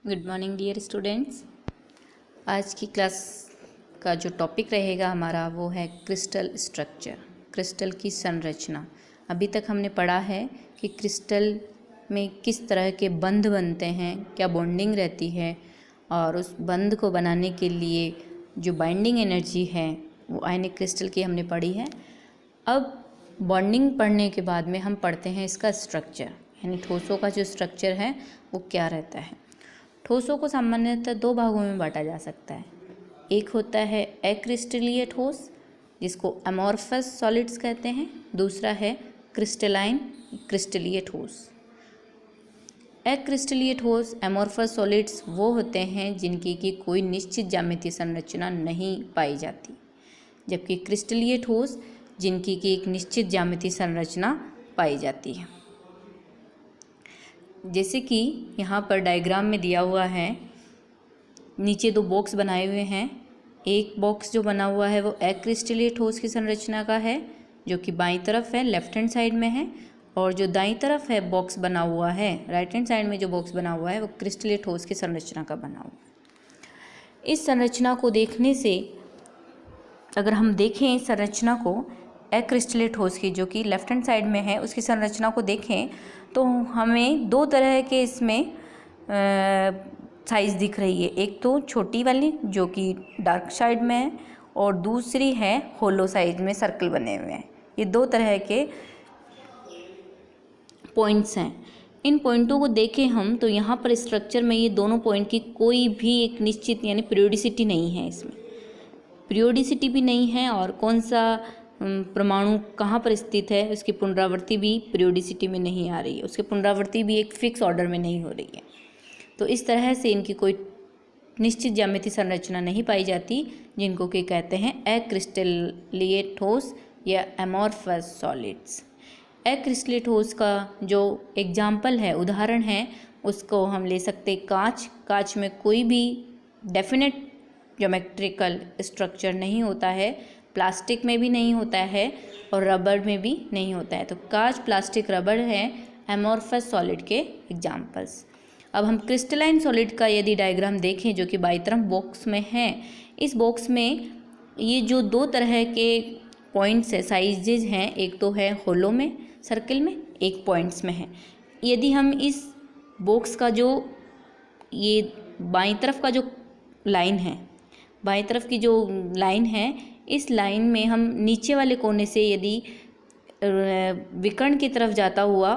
Good morning dear students. आज की class का जो टॉपिक रहेगा हमारा वो है क्रिस्टल स्ट्रक्चर, क्रिस्टल की संरचना। अभी तक हमने पढ़ा है कि क्रिस्टल में किस तरह के बंध बनते हैं, क्या बॉन्डिंग रहती है, और उस बंध को बनाने के लिए जो बाइंडिंग एनर्जी है वो आयनिक क्रिस्टल की हमने पढ़ी है। अब बॉन्डिंग पढ़ने के बाद में हम पढ़ते हैं इसका स्ट्रक्चर, यानी ठोसों का जो स्ट्रक्चर है वो क्या रहता है। ठोसों को सामान्यतः दो भागों में बांटा जा सकता है। एक होता है अक्रिस्टलीय ठोस, जिसको अमॉर्फस सॉलिड्स कहते हैं। दूसरा है क्रिस्टलाइन क्रिस्टलीय ठोस। अक्रिस्टलीय ठोस अमॉर्फस सॉलिड्स वो होते हैं जिनकी की कोई निश्चित ज्यामितीय संरचना नहीं पाई जाती, जबकि क्रिस्टलीय ठोस जिनकी की एक निश्चित ज्यामितीय संरचना पाई जाती है। जैसे कि यहाँ पर डायग्राम में दिया हुआ है, नीचे दो बॉक्स बनाए हुए हैं। एक बॉक्स जो बना हुआ है वो अक्रिस्टलीय ठोस की संरचना का है, जो कि बाईं तरफ है, लेफ्ट हैंड साइड में है, और जो दाईं तरफ है बॉक्स बना हुआ है, राइट हैंड साइड में जो बॉक्स बना हुआ है वो क्रिस्टलीय ठोस की संरचना का बना हुआ है। इस संरचना को देखने से, अगर हम देखें इस संरचना को अक्रिस्टलीय ठोस की, जो कि लेफ्ट हैंड साइड में है, उसकी संरचना को देखें तो हमें दो तरह के इसमें साइज़ दिख रही है। एक तो छोटी वाली जो कि डार्क साइड में है, और दूसरी है होलो साइज में सर्कल बने हुए हैं। ये दो तरह के पॉइंट्स हैं। इन पॉइंटों को देखें हम तो यहाँ पर स्ट्रक्चर में ये दोनों पॉइंट की कोई भी एक निश्चित यानी पीरियोडिसिटी नहीं है। इसमें पीरियोडिसिटी भी नहीं है, और कौन सा परमाणु कहाँ पर स्थित है उसकी पुनरावृत्ति भी पीरियोडिसिटी में नहीं आ रही है, उसकी पुनरावृत्ति भी एक फिक्स ऑर्डर में नहीं हो रही है। तो इस तरह से इनकी कोई निश्चित ज्यामितीय संरचना नहीं पाई जाती, जिनको कि कहते हैं अक्रिस्टलीय ठोस या अमॉर्फस सॉलिड्स। अक्रिस्टलीय ठोस का जो एग्जाम्पल है, उदाहरण है, उसको हम ले सकते हैं कांच। कांच में कोई भी डेफिनेट ज्योमेट्रिकल स्ट्रक्चर नहीं होता है, प्लास्टिक में भी नहीं होता है, और रबर में भी नहीं होता है। तो कांच, प्लास्टिक, रबर हैं एमॉर्फस सॉलिड के एग्जाम्पल्स। अब हम क्रिस्टलाइन सॉलिड का यदि डायग्राम देखें, जो कि बाईं तरफ बॉक्स में है, इस बॉक्स में ये जो दो तरह के पॉइंट्स है, साइजेज हैं, एक तो है होलो में सर्किल में, एक पॉइंट्स में है। यदि हम इस बॉक्स का जो ये बाईं तरफ का जो लाइन है, बाईं तरफ की जो लाइन है, इस लाइन में हम नीचे वाले कोने से यदि विकर्ण की तरफ जाता हुआ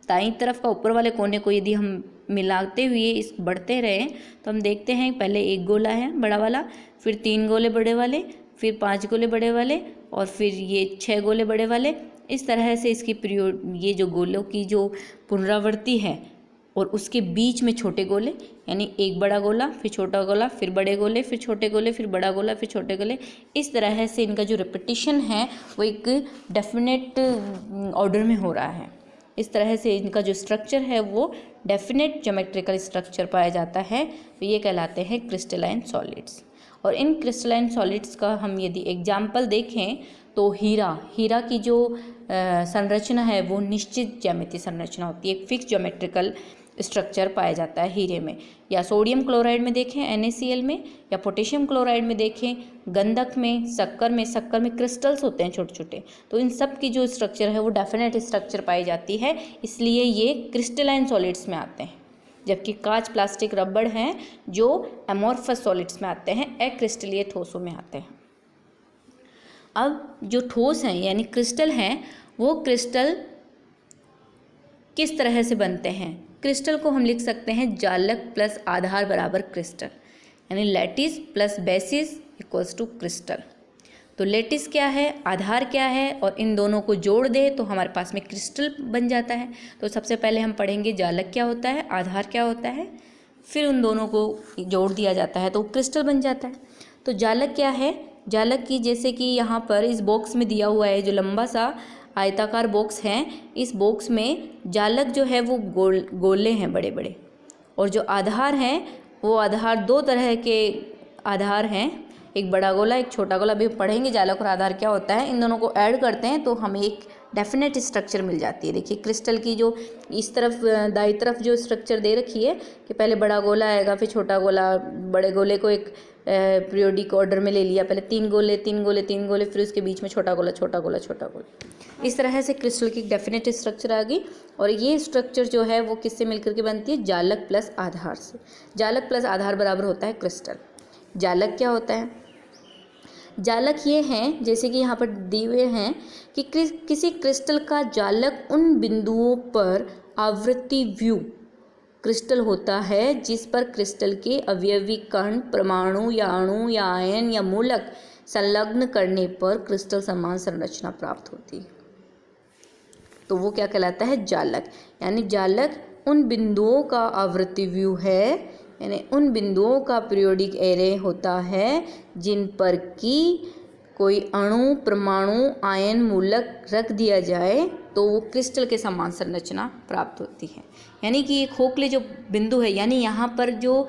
दाईं तरफ का ऊपर वाले कोने को यदि हम मिलाते हुए इस बढ़ते रहे, तो हम देखते हैं पहले एक गोला है बड़ा वाला, फिर 3 गोले बड़े वाले, फिर 5 गोले बड़े वाले, और फिर ये 6 गोले बड़े वाले। इस तरह से इसकी ये जो गोलों की जो पुनरावृत्ति है, और उसके बीच में छोटे गोले, यानी एक बड़ा गोला, फिर छोटा गोला, फिर बड़े गोले, फिर छोटे गोले, फिर बड़ा गोला, फिर छोटे गोले। इस तरह से इनका जो रिपीटिशन है वो एक डेफिनेट ऑर्डर में हो रहा है। इस तरह से इनका जो स्ट्रक्चर है वो डेफिनेट ज्योमेट्रिकल स्ट्रक्चर पाया जाता है। तो ये कहलाते हैं क्रिस्टलाइन सॉलिड्स। और इन क्रिस्टलाइन सॉलिड्स का हम यदि एग्जाम्पल देखें तो हीरा की जो संरचना है वो निश्चित ज्यामितीय संरचना होती है, एक फिक्स ज्योमेट्रिकल स्ट्रक्चर पाया जाता है हीरे में। या सोडियम क्लोराइड में देखें NaCl में, या पोटेशियम क्लोराइड में देखें, गंधक में, शक्कर में क्रिस्टल्स होते हैं छोटे छोटे। तो इन सब की जो स्ट्रक्चर है वो डेफिनेट स्ट्रक्चर पाई जाती है, इसलिए ये क्रिस्टलाइन सॉलिड्स में आते हैं। जबकि कांच, प्लास्टिक, रबड़ हैं जो अमॉर्फस सॉलिड्स में आते हैं, अक्रिस्टलीय ठोसों में आते हैं। अब जो ठोस हैं यानी क्रिस्टल हैं, वो क्रिस्टल किस तरह से बनते हैं? क्रिस्टल को हम लिख सकते हैं जालक प्लस आधार बराबर क्रिस्टल, यानी lattice plus basis equals to crystal. तो लैटिस क्या है, आधार क्या है, और इन दोनों को जोड़ दे तो हमारे पास में क्रिस्टल बन जाता है। तो सबसे पहले हम पढ़ेंगे जालक क्या होता है, आधार क्या होता है, फिर उन दोनों को जोड़ दिया जाता है तो क्रिस्टल बन जाता है। तो जालक क्या है? जालक की, जैसे कि यहाँ पर इस बॉक्स में दिया हुआ है, जो लंबा सा आयताकार बॉक्स है, इस बॉक्स में जालक जो है वो गोले हैं बड़े बड़े, और जो आधार हैं वो आधार दो तरह के आधार हैं, एक बड़ा गोला, एक छोटा गोला। अभी पढ़ेंगे जालक और आधार क्या होता है। इन दोनों को ऐड करते हैं तो हमें एक डेफिनेट स्ट्रक्चर मिल जाती है। देखिए क्रिस्टल की जो इस तरफ दाईं तरफ जो स्ट्रक्चर दे रखी है कि पहले बड़ा गोला आएगा, फिर छोटा गोला, बड़े गोले को एक पीरियोडिक ऑर्डर में ले लिया, पहले 3 गोले 3 गोले 3 गोले, फिर उसके बीच में छोटा गोला छोटा गोला छोटा गोला। इस तरह से क्रिस्टल की डेफिनेट स्ट्रक्चर आ गई। और ये स्ट्रक्चर जो है वो किससे मिलकर के बनती है? जालक प्लस आधार से। जालक प्लस आधार बराबर होता है क्रिस्टल। जालक क्या होता है? जालक ये हैं, जैसे कि यहाँ पर दिए हुए हैं कि किसी क्रिस्टल का जालक उन बिंदुओं पर आवृत्ति व्यू क्रिस्टल होता है जिस पर क्रिस्टल के अवयवी कण, परमाणु या अणु या आयन या मूलक संलग्न करने पर क्रिस्टल समान संरचना प्राप्त होती है। तो वो क्या कहलाता है? जालक। यानी जालक उन बिंदुओं का आवृत्ति व्यू है, यानी उन बिंदुओं का पीरियोडिक एरे होता है जिन पर कि कोई अणु, परमाणु, आयन, मूलक रख दिया जाए तो वो क्रिस्टल के समान संरचना प्राप्त होती है। यानी कि ये खोखले जो बिंदु है, यानी यहाँ पर जो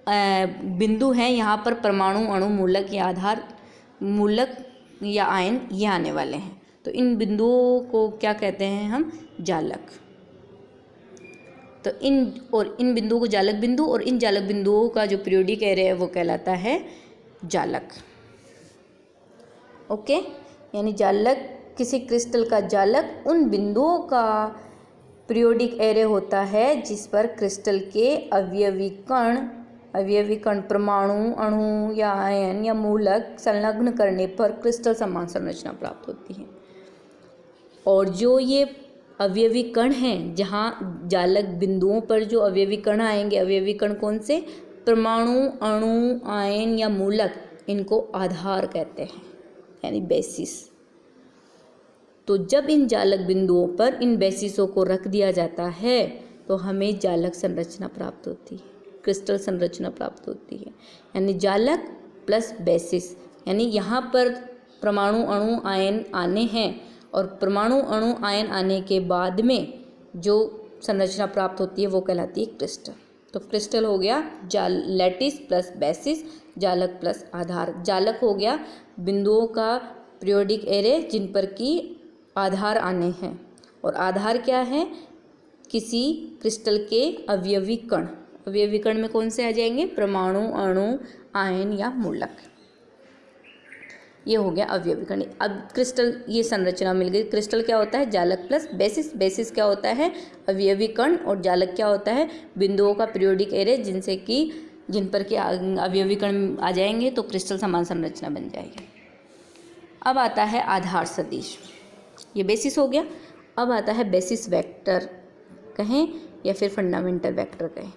बिंदु हैं, यहाँ पर परमाणु, अणु, मूलक या आधार, मूलक या आयन ये आने वाले हैं। तो इन बिंदुओं को क्या कहते हैं हम? जालक। तो इन बिंदुओं को जालक बिंदु, और इन जालक बिंदुओं का जो पीरियोडिक एरे है वो कहलाता है जालक। ओके, यानी जालक, किसी क्रिस्टल का जालक उन बिंदुओं का पीरियोडिक एरे होता है जिस पर क्रिस्टल के अवयवी कण, परमाणु, अणु या आयन या मूलक संलग्न करने पर क्रिस्टल समान संरचना प्राप्त होती है। और जो ये अवयवी कण हैं, जहाँ जालक बिंदुओं पर जो अवयवी कण आएंगे, अवयवी कण कौन से? परमाणु, अणु, आयन या मूलक, इनको आधार कहते हैं, यानी बेसिस। तो जब इन जालक बिंदुओं पर इन बेसिसों को रख दिया जाता है तो हमें जालक संरचना प्राप्त होती है, क्रिस्टल संरचना प्राप्त होती है। यानी जालक प्लस बेसिस, यानी यहाँ पर परमाणु, अणु, आयन आने हैं और परमाणु, अणु, आयन आने के बाद में जो संरचना प्राप्त होती है वो कहलाती है क्रिस्टल। तो क्रिस्टल हो गया लैटिस प्लस बेसिस, जालक प्लस आधार। जालक हो गया बिंदुओं का पीरियोडिक एरे जिन पर कि आधार आने हैं, और आधार क्या है? किसी क्रिस्टल के अवयवी कण। अवयवी कण में कौन से आ जाएंगे? परमाणु, अणु, आयन या मूलक। ये हो गया अवयवी कण। अब क्रिस्टल, ये संरचना मिल गई। क्रिस्टल क्या होता है? जालक प्लस बेसिस। बेसिस क्या होता है? अवयवी कण। और जालक क्या होता है? बिंदुओं का पीरियोडिक एरे जिन पर कि अवयवी कण आ जाएंगे तो क्रिस्टल समान संरचना बन जाएगी। अब आता है आधार सदिश। ये बेसिस हो गया। अब आता है बेसिस वेक्टर कहें या फिर फंडामेंटल वेक्टर कहें,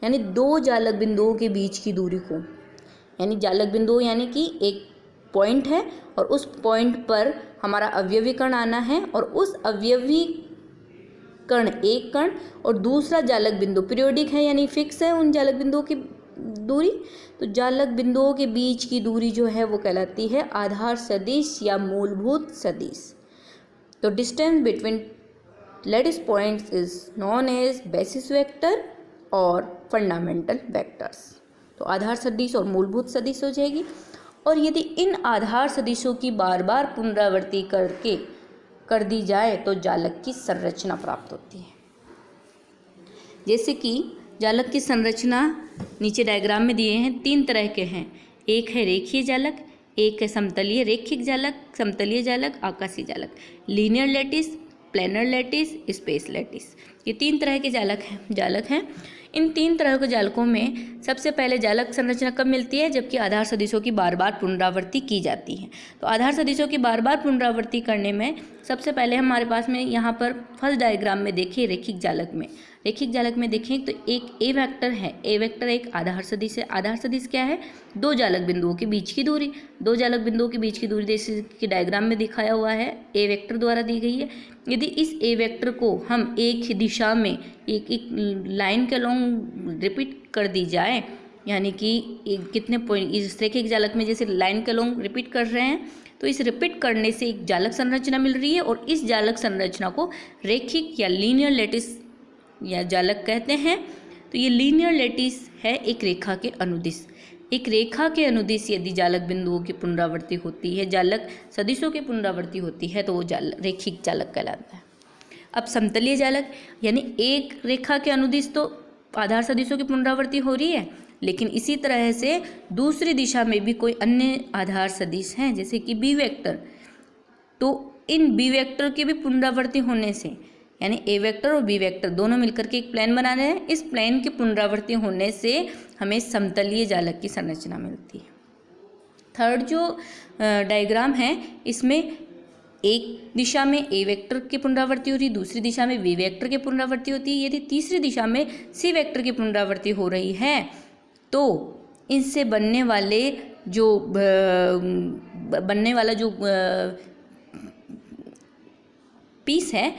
यानी दो जालक बिंदुओं के बीच की दूरी को, यानी जालक बिंदु यानी कि एक पॉइंट है और उस पॉइंट पर हमारा अवयवी कण आना है, और उस अवयवी कण, एक कण और दूसरा जालक बिंदु पीरियोडिक है यानी फिक्स है उन जालक बिंदुओं की दूरी। तो जालक बिंदुओं के बीच की दूरी जो है वो कहलाती है आधार सदिश या मूलभूत सदिश। तो distance between lattice points is known as basis vector और फंडामेंटल वेक्टर्स। तो आधार सदिश और मूलभूत सदिश हो जाएगी। और यदि इन आधार सदिशों की बार बार पुनरावृत्ति कर दी जाए तो जालक की संरचना प्राप्त होती है। जैसे कि जालक की संरचना नीचे डायग्राम में दिए हैं, 3 तरह के हैं। एक है रेखीय जालक, एक है समतलीय रेखिक जालक, समतलीय जालक, आकाशीय जालक, linear lattice, planar lattice, space lattice. ये 3 तरह के जालक हैं। इन 3 तरह के जालकों में सबसे पहले जालक संरचना कब मिलती है? जबकि आधार सदिशों की बार बार पुनरावृत्ति की जाती है। तो आधार सदिशों की बार बार पुनरावृत्ति करने में सबसे पहले हमारे पास में यहाँ पर फर्स्ट डायग्राम में देखिए रेखिक जालक में देखें तो एक ए वेक्टर है। ए वेक्टर एक आधार सदिश है। आधार सदिश क्या है? 2 जालक बिंदुओं के बीच की दूरी। 2 जालक बिंदुओं के बीच की दूरी जैसे कि डायग्राम में दिखाया हुआ है ए वेक्टर द्वारा दी गई है। यदि इस ए वेक्टर को हम एक ही दिशा में एक लाइन के लॉन्ग रिपीट कर दी जाए, यानी कि कितने पॉइंट इस रेखिक जालक में जैसे लाइन के लॉन्ग रिपीट कर रहे हैं, तो इस रिपीट करने से एक जालक संरचना मिल रही है और इस जालक संरचना को रेखिक या लीनियर लैटिस या जालक कहते हैं। तो ये लीनियर लैटिस है एक रेखा के अनुदिश। एक रेखा के अनुदिश यदि जालक बिंदुओं की पुनरावृत्ति होती है, जालक सदिशों की पुनरावृत्ति होती है, तो वो रेखिक जालक कहलाता है। अब समतलीय जालक यानी एक रेखा के अनुदिश तो आधार सदिशों की पुनरावृत्ति हो रही है, लेकिन इसी तरह से दूसरी दिशा में भी कोई अन्य आधार सदिश हैं, जैसे कि बी वेक्टर, तो इन बी वेक्टर की भी पुनरावृत्ति होने से, यानी ए वेक्टर और बी वेक्टर दोनों मिलकर के एक प्लेन बना रहे हैं, इस प्लेन की पुनरावृत्ति होने से हमें समतलीय जालक की संरचना मिलती है। थर्ड जो डायग्राम है, इसमें एक दिशा में ए वेक्टर की पुनरावृत्ति हो रही है, दूसरी दिशा में बी वेक्टर की पुनरावृत्ति होती है। यदि तीसरी दिशा में सी वेक्टर की पुनरावृत्ति हो रही है, तो इनसे बनने वाला जो पीस है,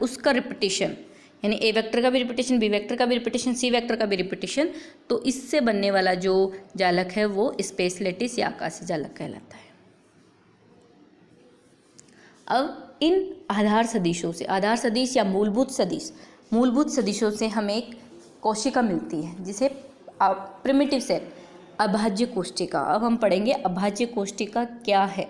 उसका रिपीटेशन, यानी ए वेक्टर का भी रिपीटेशन, बी वेक्टर का भी रिपीटेशन, सी वेक्टर का भी रिपीटेशन, तो इससे बनने वाला जो जालक है वो स्पेस लैटिस या आकाशीय जालक कहलाता है। अब इन आधार सदिशों से, आधार सदिश या मूलभूत सदिशों से हमें एक कोशिका मिलती है, जिसे प्रिमिटिव सेल, अभाज्य कोशिका। अब हम पढ़ेंगे अभाज्य कोशिका क्या है।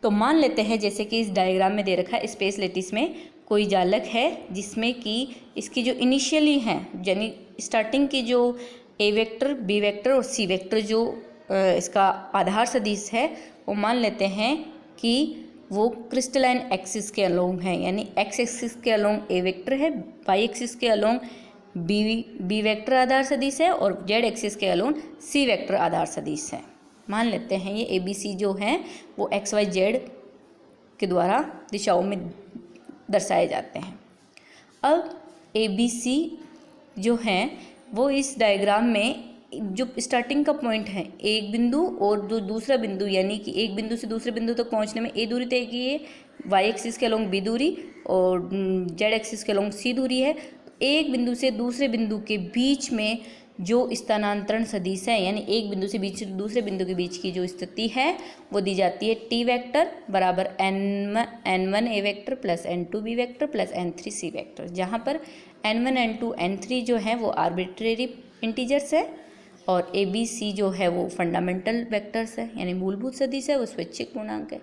तो मान लेते हैं, जैसे कि इस डायग्राम में दे रखा है, स्पेस लैटिस में कोई जालक है जिसमें कि इसकी जो इनिशियली है, यानी स्टार्टिंग की जो ए वेक्टर, बी वेक्टर और सी वेक्टर जो इसका आधार सदिश है, वो मान लेते हैं कि वो क्रिस्टलाइन एक्सिस के अलोंग है, यानी एक्स एक्सिस के अलोंग ए वेक्टर है, वाई एक्सिस के अलोंग बी वेक्टर आधार सदिश है और जेड एक्सिस के अलोंग सी वेक्टर आधार सदिश है। मान लेते हैं ये ए बी सी जो हैं वो एक्स वाई जेड के द्वारा दिशाओं में दर्शाए जाते हैं। अब ए बी सी जो हैं वो इस डायग्राम में जो स्टार्टिंग का पॉइंट है एक बिंदु और जो दूसरा बिंदु, यानी कि एक बिंदु से दूसरे बिंदु तक पहुंचने में ए दूरी तय की है, वाई एक्सिस के अलोंग बी दूरी और जेड एक्सिस के अलोंग सी दूरी है। एक बिंदु से दूसरे बिंदु के बीच में जो स्थानांतरण सदिश है, यानी एक बिंदु से दूसरे बिंदु के बीच की जो स्थिति है वो दी जाती है टी वेक्टर बराबर n1 A vector plus n2 B vector plus n3 C vector, जहाँ पर n1 n2 n3 जो है वो आर्बिट्रेरी इंटीजर्स है और ए बी सी जो है वो फंडामेंटल वेक्टर्स है, यानी मूलभूत सदिश है, वो स्वैच्छिक पूर्णांक है।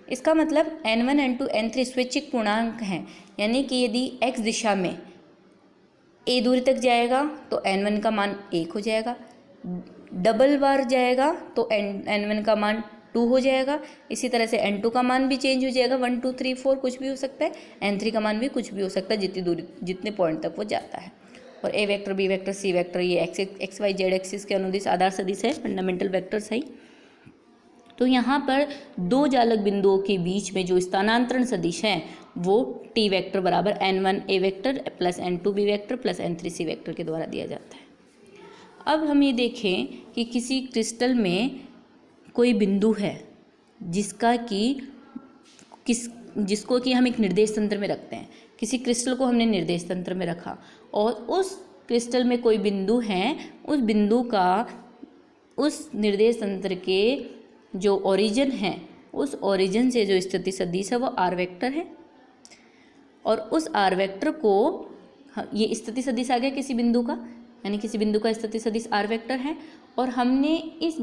इसका मतलब n1 n2 n3 स्वैच्छिक पूर्णांक हैं, यानी कि यदि x दिशा में ए दूरी तक जाएगा तो n1 का मान 1 हो जाएगा, डबल बार जाएगा तो n1 का मान 2 हो जाएगा। इसी तरह से n2 का मान भी चेंज हो जाएगा, 1 2 3 4 कुछ भी हो सकता है, n3 का मान भी कुछ भी हो सकता है जितनी दूरी, जितने पॉइंट तक वो जाता है। और A vector B vector C vector ये एक्स वाई जेड एक्सिस के अनुदिश आधार सदिश है, फंडामेंटल वेक्टर्स है। तो यहाँ पर दो जालक बिंदुओं के बीच में जो स्थानांतरण सदिश है वो टी वेक्टर बराबर n1 A vector plus n2 B vector plus n3 C vector के द्वारा दिया जाता है। अब हम ये देखें कि किसी क्रिस्टल में कोई बिंदु है जिसको कि हम एक निर्देश तंत्र में रखते हैं। किसी क्रिस्टल को हमने निर्देश तंत्र में रखा और उस क्रिस्टल में कोई बिंदु है, उस बिंदु का उस निर्देश तंत्र के जो ओरिजिन है, उस ओरिजिन से जो स्थिति सदिश है वो आर वेक्टर है और उस आर वेक्टर को, ये स्थिति सदिश आ गया किसी बिंदु का, यानी किसी बिंदु का स्थिति सदिश आर वेक्टर है और हमने इस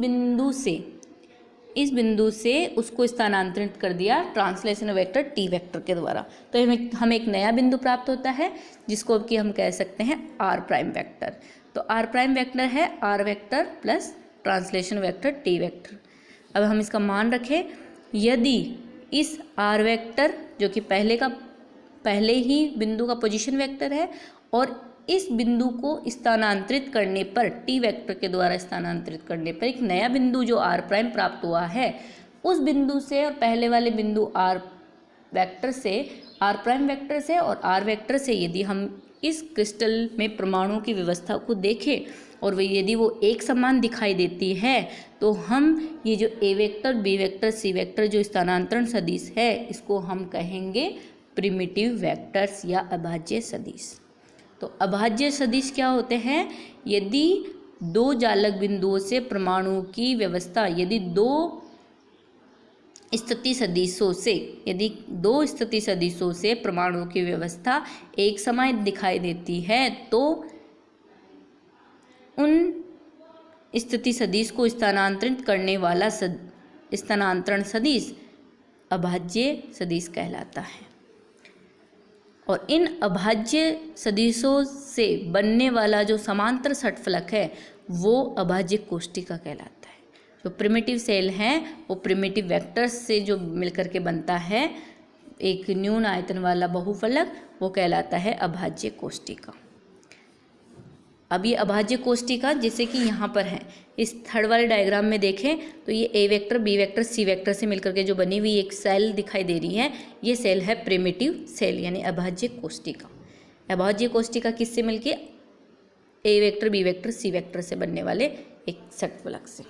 बिंदु से उसको स्थानांतरित कर दिया ट्रांसलेशन वेक्टर टी वेक्टर के द्वारा। तो हमें एक नया बिंदु प्राप्त होता है जिसको कि हम कह सकते हैं आर प्राइम वेक्टर। तो आर प्राइम वेक्टर है R vector plus translation vector T vector. अब हम इसका मान रखें, यदि इस आर वेक्टर जो कि पहले ही बिंदु का पोजीशन वेक्टर है और इस बिंदु को स्थानांतरित करने पर, टी वेक्टर के द्वारा स्थानांतरित करने पर एक नया बिंदु जो आर प्राइम प्राप्त हुआ है, उस बिंदु से और पहले वाले बिंदु आर वेक्टर से, आर प्राइम वेक्टर से और आर वेक्टर से यदि हम इस क्रिस्टल में परमाणु की व्यवस्था को देखें और यदि वो एक समान दिखाई देती है तो हम ये जो A vector B vector C vector जो स्थानांतरण सदिश है इसको हम कहेंगे प्रिमिटिव वेक्टर्स या अभाज्य सदिश। तो अभाज्य सदिश क्या होते हैं? यदि दो जालक बिंदुओं से परमाणु की व्यवस्था, यदि दो स्थिति सदिशों से परमाणु की व्यवस्था एक समान दिखाई देती है तो उन स्थिति सदिश को स्थानांतरित करने वाला स्थानांतरण सदिश अभाज्य सदिश कहलाता है। और इन अभाज्य सदिशों से बनने वाला जो समांतर षटफलक है वो अभाज्य कोष्टिका कहलाता है। जो प्रिमिटिव सेल हैं वो प्रिमिटिव वेक्टर्स से जो मिलकर के बनता है एक न्यून आयतन वाला बहुफलक, वो कहलाता है अभाज्य कोष्टिका। अब ये अभाज्य कोष्टिका जैसे कि यहाँ पर है, इस थर्ड वाले डायग्राम में देखें तो ये ए vector, B vector, C vector से मिलकर के जो बनी हुई एक सेल दिखाई दे रही है, ये सेल है प्रिमिटिव सेल यानी अभाज्य कोष्टिका। अभाज्य कोष्टिका किससे मिलके? ए vector, B vector, C vector से बनने वाले एक षटफलक से।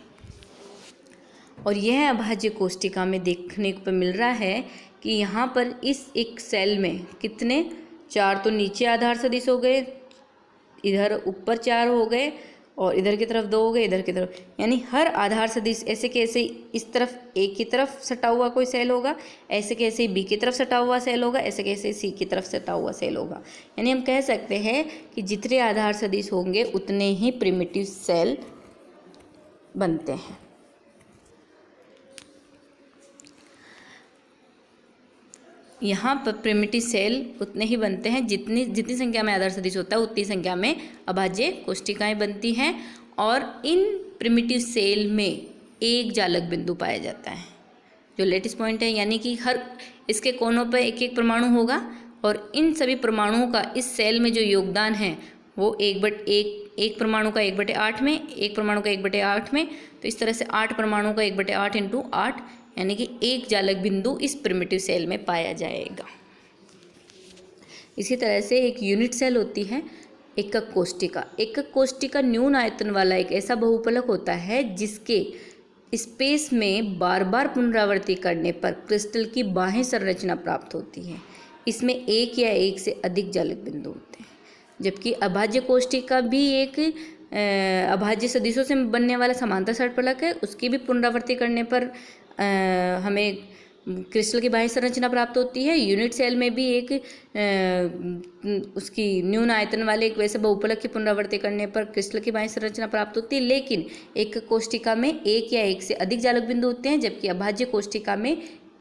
और यह अभाज्य कोष्टिका में देखने को मिल रहा है कि यहाँ पर इस एक सेल में कितने, 4 तो नीचे आधार सदिश हो गए, इधर ऊपर 4 हो गए और इधर की तरफ 2 हो गए, इधर की तरफ, यानी हर आधार सदिश ऐसे कैसे इस तरफ ए की तरफ सटा हुआ कोई सेल होगा, ऐसे कैसे बी की तरफ सटा हुआ सेल होगा, ऐसे कैसे सी की तरफ सटा हुआ सेल होगा। यानी हम कह सकते हैं कि जितने आधार सदिश होंगे उतने ही प्रिमिटिव सेल बनते हैं। यहाँ पर प्रिमिटिव सेल उतने ही बनते हैं जितनी संख्या में आधार सदिश होता है उतनी संख्या में अभाज्य कोष्टिकाएं बनती हैं। और इन प्रिमिटिव सेल में एक जालक बिंदु पाया जाता है जो लेटिस पॉइंट है, यानी कि हर इसके कोनों पर एक एक परमाणु होगा और इन सभी परमाणुओं का इस सेल में जो योगदान है वो एक परमाणु का 1/8 में, एक परमाणु का 1/8 में, तो इस तरह से 8 परमाणु का 1/8 × 8 यानी कि एक जालक बिंदु इस प्रिमिटिव सेल में पाया जाएगा। इसी तरह से एक यूनिट सेल होती है एकक कोष्टिका। एकक कोष्टिका न्यून आयतन वाला एक ऐसा बहुफलक होता है जिसके स्पेस में बार बार पुनरावृत्ति करने पर क्रिस्टल की बाह्य संरचना प्राप्त होती है। इसमें एक या एक से अधिक जालक बिंदु होते हैं। जबकि अभाज्य कोष्टिका भी एक अभाज्य सदिशों से बनने वाला समांतर षटफलक है, उसकी भी पुनरावृत्ति करने पर हमें क्रिस्टल की बाह्य संरचना प्राप्त होती है। यूनिट सेल में भी एक उसकी न्यून आयतन वाले एक वैसे बहुफलक की पुनरावृत्ति करने पर क्रिस्टल की बाह्य संरचना प्राप्त होती है, लेकिन एक कोष्टिका में एक या एक से अधिक जालक बिंदु होते हैं, जबकि अभाज्य कोष्टिका में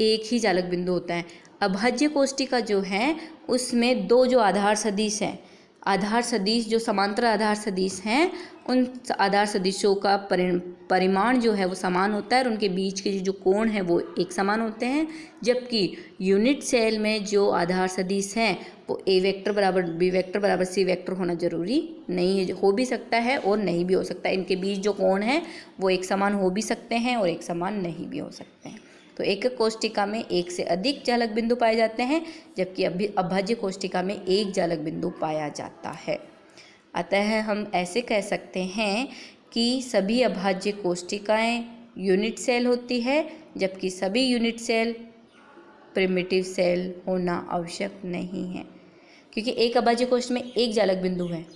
एक ही जालक बिंदु होता है। अभाज्य कोष्टिका जो है उसमें 2 जो आधार सदिश हैं, आधार सदिश जो समांतर आधार सदिश हैं, उन आधार सदिशों का परिमाण जो है वो समान होता है और उनके बीच के जो कोण हैं वो एक समान होते हैं। जबकि यूनिट सेल में जो आधार सदिश हैं वो ए वेक्टर बराबर बी वेक्टर बराबर सी वेक्टर होना जरूरी नहीं है, हो भी सकता है और नहीं भी हो सकता है। इनके बीच जो कोण हैं वो एक समान हो भी सकते हैं और एक समान नहीं भी हो सकते हैं। तो एकक कोष्टिका में एक से अधिक जालक बिंदु पाए जाते हैं, जबकि अभाज्य कोष्टिका में एक जालक बिंदु पाया जाता है। अतः हम ऐसे कह सकते हैं कि सभी अभाज्य कोष्टिकाएं यूनिट सेल होती है, जबकि सभी यूनिट सेल प्रिमिटिव सेल होना आवश्यक नहीं है, क्योंकि एक अभाज्य कोष्ठ में एक जालक बिंदु है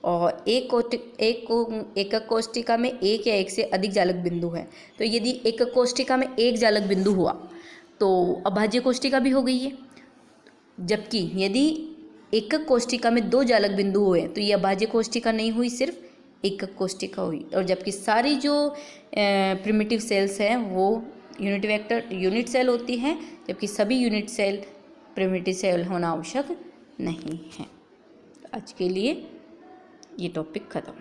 और एकक कोष्टिका में एक या एक से अधिक जालक बिंदु है। तो यदि एकक कोष्टिका में एक जालक बिंदु हुआ तो अभाज्य कोष्टिका भी हो गई है, जबकि यदि एकक कोष्टिका में 2 जालक बिंदु हुए तो ये अभाज्य कोष्टिका नहीं हुई, सिर्फ एकक कोष्टिका हुई। और जबकि सारी जो प्रिमिटिव सेल्स हैं वो यूनिट सेल होती हैं, जबकि सभी यूनिट सेल प्रिमिटिव सेल होना आवश्यक नहीं है। आज के लिए ये टॉपिक ख़त्म।